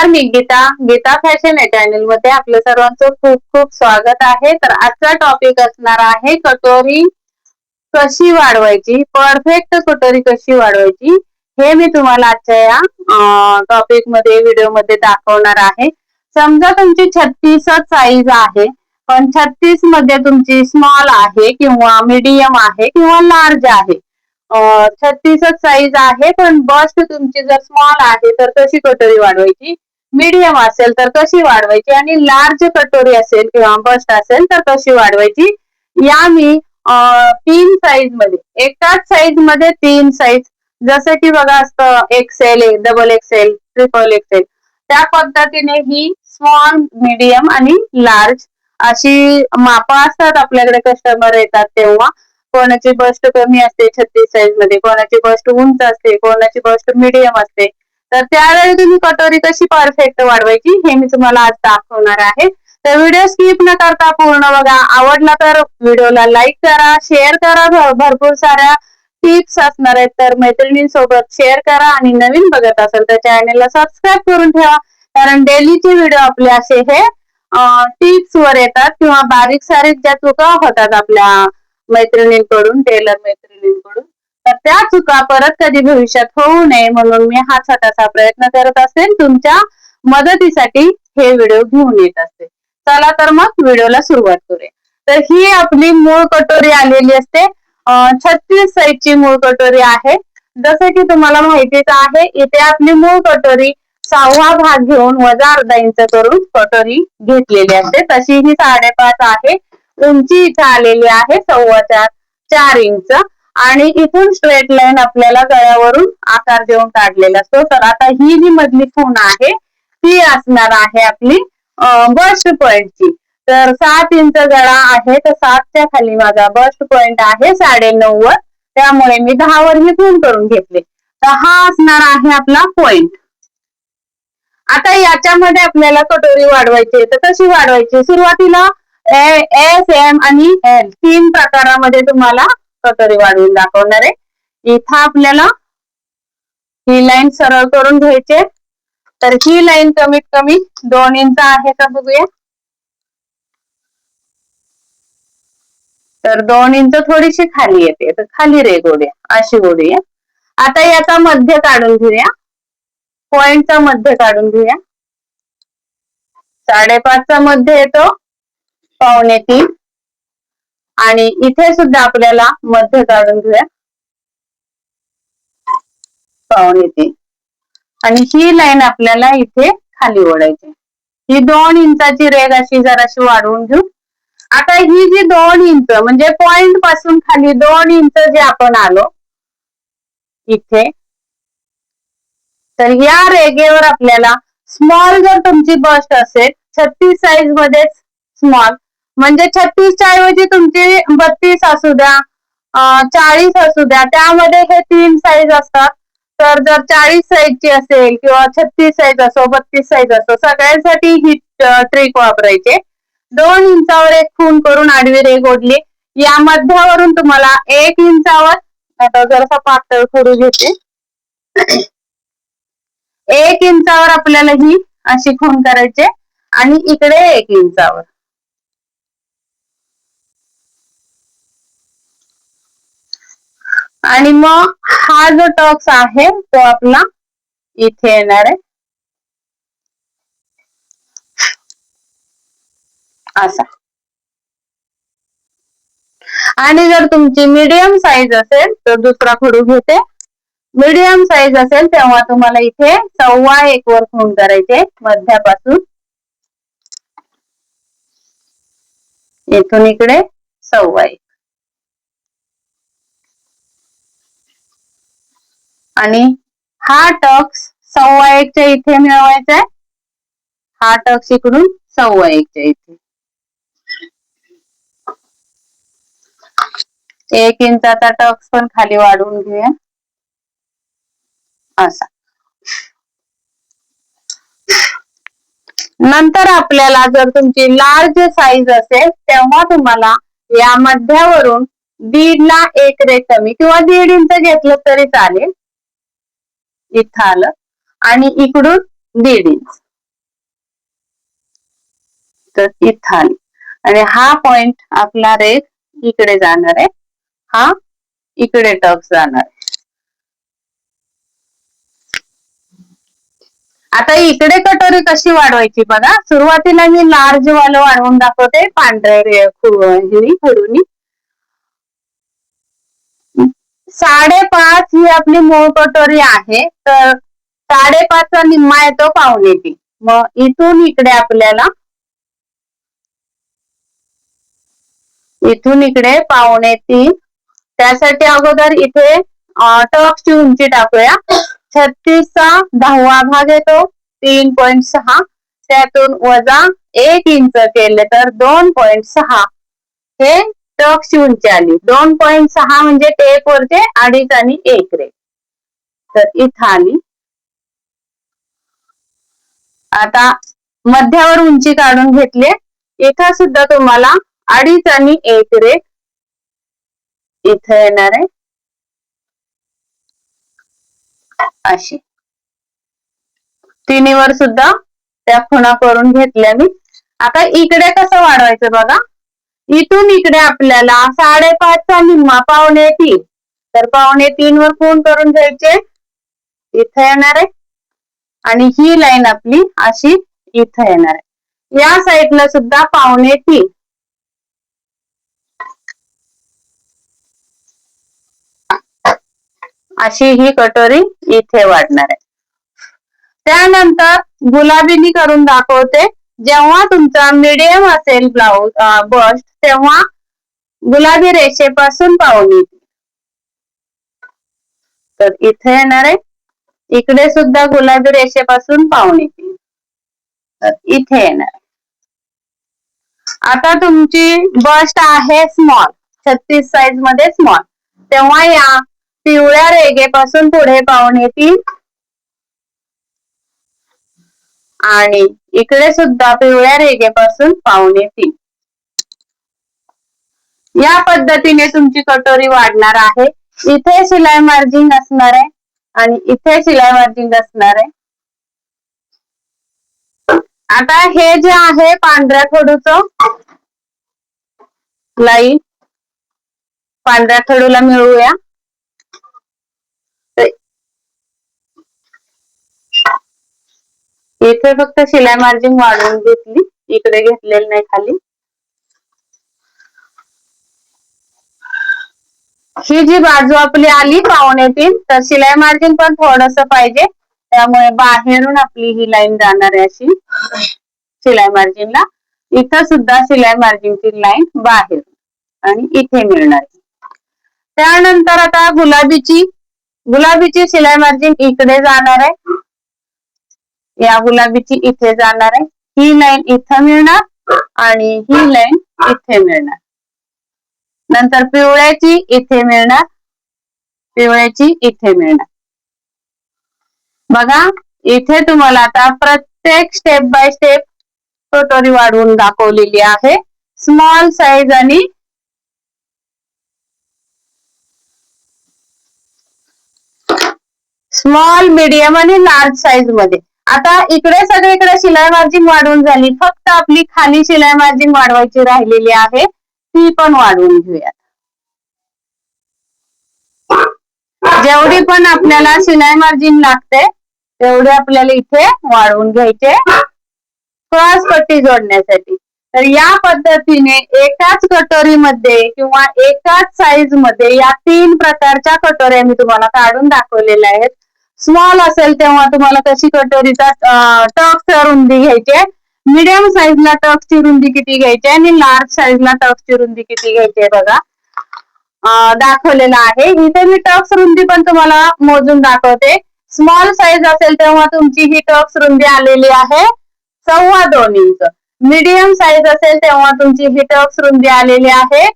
नमस्कार, मी गीता फॅशन या चॅनल मध्ये आपलं सर्वांचं खूप खूप स्वागत आहे. तर आजचा टॉपिक असणार आहे कटोरी कशी वाढवायची, परफेक्ट कटोरी कशी वाढवायची हे मी तुम्हाला आजच्या या टॉपिक मध्ये व्हिडिओ मध्ये दाखवणार आहे. समजा तुमची 36 साईज आहे, पण 36 मध्ये तुमची स्मॉल आहे किंवा मीडियम आहे किंवा लार्ज आहे. 36 साईज आहे पण बस्ट तुमची जर स्मॉल आहे तर कशी कटोरी वाढवायची, मीडियम असेल तर कशी वाढवायची आणि लार्ज कटोरी असेल किंवा बस्ट असेल तर कशी वाढवायची, या मी 3 साईज मध्ये, एकाच साईज मध्ये 3 साईज, जसं की बघा असतं XL, double XL, triple XL, त्या पद्धतीने ही स्मॉल, मीडियम आणि लार्ज अशी मापं असतात. आपल्याकडे कस्टमर येतात तेव्हा कोणाची बस्ट कमी असते 36 साईज मध्ये, कोणाची बस्ट उंच असते, कोणाची बस्ट मीडियम असते. तर त्यावेळी तुम्ही कटोरी कशी परफेक्ट वाढवायची हे मी तुम्हाला आज दाखवणार आहे. तर व्हिडिओ स्किप न करता पूर्ण बघा. आवडला तर व्हिडिओला लाईक करा, शेअर करा. भरपूर साऱ्या टिप्स असणार आहेत तर मैत्रिणींसोबत शेअर करा आणि नवीन बघत असेल तर चॅनलला सबस्क्राईब करून ठेवा, कारण डेलीचे व्हिडिओ आपले असे हे टिप्स वर येतात किंवा बारीक सारीक ज्या चुका होतात आपल्या मैत्रिणींकडून, टेलर मैत्रिणींकडून, तर त्या चुका परत कधी भविष्यात होऊ नये म्हणून मी हा छोटासा प्रयत्न करत असेल. तुमच्या मदतीसाठी हे व्हिडिओ घेऊन येत असते. चला तर मग व्हिडिओला सुरुवात करूया. तर ही आपली मूळ कटोरी आलेली असते. 36 साईजची मूळ कटोरी आहे. जसं की तुम्हाला माहितीच आहे, इथे आपली मूळ कटोरी 6वा भाग घेऊन वजा अर्धा इंच करून कटोरी घेतलेली असते. तशी ही 5.5 आहे. उंची इथे आलेली आहे 4.25 इंच आणि इथून स्ट्रेट लाईन आपल्याला गळ्यावरून आकार देऊन काढलेला असतो. तर आता ही जी मधली खूण आहे ती असणार आहे आपली बस्ट पॉइंटची. तर 7 इंच गळा आहे, तर 7च्या खाली माझा बस्ट पॉइंट आहे 9.5 वर, त्यामुळे मी 10 वर ही खूण करून घेतले. तर हा असणार आहे आपला पॉइंट. आता याच्यामध्ये आपल्याला कटोरी वाढवायची आहे, तर कशी वाढवायची, सुरुवातीला एस, एम आणि एल 3 प्रकारामध्ये तुम्हाला कटोरी वाढवून दाखवणार आहे. इथं आपल्याला ही लाईन सरळ करून घ्यायची. तर ही लाईन कमीत कमी 2 इंच आहे का बघूया. तर 2 इंच थोडीशी खाली येते, तर खाली रेघोडूया, अशी ओढूया. आता याचा मध्य काढून घेऊया, पॉइंटचा मध्य काढून घेऊया. 5.5 चा मध्य येतो 2.25 आणि इथे सुद्धा आपल्याला मध्य काढून घेऊया 2.25 आणि ही लाईन आपल्याला इथे खाली ओढायची. ही 2 इंचाची रेघ अशी जराशी वाढवून घेऊ. आता ही जी 2 इंच म्हणजे पॉइंट पासून खाली 2 इंच जे आपण आलो इथे, तर या रेघेवर आपल्याला स्मॉल, जर तुमची बस्ट असेल 36 साईज मध्ये स्मॉल, म्हणजे 36 च्या ऐवजी तुमची 32 असू द्या, 40 असू द्या, त्यामध्ये हे 3 साईज असतात. तर जर 40 साईजची असेल किंवा 36 साईज असो, 32 साईज असो, सगळ्यांसाठी ही ट्रिक वापरायची. 2 इंचावर एक खूण करून आडवी रेघ ओढली. या मध्यावरून तुम्हाला 1 इंचावर, आता जरासा पातळ करू घेते, 1 इंचावर आपल्याला ही अशी खूण करायची आणि इकडे 1 इंचावर. आणि मग हा जो टक्स आहे तो आपला इथे येणार आहे असा. आणि जर तुमची मीडियम साईज असेल तर दुसरा खडू घेते. मीडियम साईज असेल तेव्हा तुम्हाला इथे 1.25 वर खूण करायचे, मध्यापासून इथून इकडे 1.25 आणि हा टक्स 1.25 च्या इथे मिळवायचा आहे. हा टक्स इकडून 1.25 च्या इथे. 1 इंचाचा टक्स पण खाली वाढवून घेऊया असा. नंतर आपल्याला जर तुमची लार्ज साईज असेल तेव्हा तुम्हाला या मध्यावरून 1.5 ला 1 रेघ कमी किंवा 1.5 इंच घेतलं तरी चालेल, इथं आलं, आणि इकडून 1.5 इंच. तर इथं आली आणि हा पॉइंट आपला रेघ इकडे जाणार आहे, हा इकडे टक्स जाणार आहे. आता इकडे कटोरी कशी वाढवायची बघा. सुरुवातीला मी लार्ज वालं वाढवून दाखवते पांढऱ्या खडूनी. 5.5 ही आपली मूळ कटोरी आहे, तर 5.5 चा निम्मा येतो 2.25. मग इथून इकडे आपल्याला इथून इकडे 2.25. त्यासाठी अगोदर इथे टक्सची उंची टाकूया. 36 चा 10वा भाग येतो 3.6. त्यातून वजा 1 इंच केले तर 2.6 हे टक्सची उंची आली. 2.6 म्हणजे टेप वरचे 2.5 आणि 1 रेघ. तर इथं आली. आता मध्यावर उंची काढून घेतली. इथं सुद्धा तुम्हाला 2.5 आणि 1 रेघ इथं येणार आहे अशी. तिन्हीवर सुद्धा त्या खुणा करून घेतल्या मी. आता इकडे कसं वाढवायचं बघा. इथून इकडे आपल्याला 5.5 चा निम्मा 2.25. तर 2.25 वर खूण करून घ्यायचे, इथं येणार आहे. आणि ही लाईन आपली अशी इथं येणार आहे. या साईडला सुद्धा 2.25 अशी ही कटोरी इथे वाढणार आहे. त्यानंतर गुलाबीनी करून दाखवते. जेव्हा तुमचा मीडियम असेल ब्लाउज बस्ट, तेव्हा गुलाबी रेषेपासून 2.25. तर इथे येणार आहे. इकडे सुद्धा गुलाबी रेषेपासून 2.25. तर इथे येणार. आता तुमची बस्ट आहे स्मॉल, 36 साइज मध्ये स्मॉल, तेव्हा या पिवळ्या रेघेपासून पुढे 2.25 आणि इकडे सुद्धा पिवळ्या रेघेपासून 2.25. या पद्धतीने तुमची कटोरी वाढणार आहे. इथे शिलाई मार्जिन असणार आहे आणि इथे शिलाई मार्जिन असणार आहे. आता हे जे आहे पांढऱ्या खडूचं लाईन, पांढऱ्या खडूला मिळूया. इथे फक्त शिलाई मार्जिन वाढवून घेतली, इकडे घेतलेली नाही खाली. ही जी बाजू आपली आली 2.25, तर शिलाई मार्जिन पण थोडस पाहिजे, त्यामुळे बाहेरून आपली ही लाईन जाणार आहे अशी शिलाई मार्जिनला. इथं सुद्धा शिलाई मार्जिनची लाईन बाहेर आणि इथे मिळणार. त्यानंतर आता गुलाबीची शिलाई मार्जिन इकडे जाणार आहे, या गुलाबीची इथे जाणार आहे. ही लाईन इथं मिळणार आणि ही लाईन इथे मिळणार. नंतर पिवळ्याची इथे मिळणार, पिवळ्याची इथे मिळणार. बघा इथे तुम्हाला आता प्रत्येक स्टेप बाय स्टेप कटोरी वाढवून दाखवलेली आहे. स्मॉल साइज आणि स्मॉल, मीडियम आणि लार्ज साइज मध्ये. आता इकडे सगळीकडे शिलाई मार्जिन वाढवून झाली, फक्त आपली खाली शिलाई मार्जिन वाढवायची राहिलेली आहे, ती पण वाढवून घेऊया. जेवढी पण आपल्याला शिलाई मार्जिन लागते तेवढे आपल्याला इथे वाढवून घ्यायचे क्रॉस पट्टी जोडण्यासाठी. तर या पद्धतीने एकाच कटोरीमध्ये किंवा एकाच साइज मध्ये या 3 प्रकारच्या कटोऱ्या मी तुम्हाला काढून दाखवलेल्या आहेत. स्मॉल असेल तेव्हा तुम्हाला कशी कटोरीचा टक्स रुंदी घ्यायची, मीडियम साईजला टक्सची रुंदी किती घ्यायची आणि लार्ज साईजला टक्सची रुंदी किती घ्यायची बघा दाखवलेला आहे. इथे मी टक्स रुंदी पण तुम्हाला मोजून दाखवते. स्मॉल साईज असेल तेव्हा तुमची ही टक्स रुंदी आलेली आहे 2.25 इंच. मीडियम साईज असेल तेव्हा तुमची ही टक्स रुंदी आलेली आहे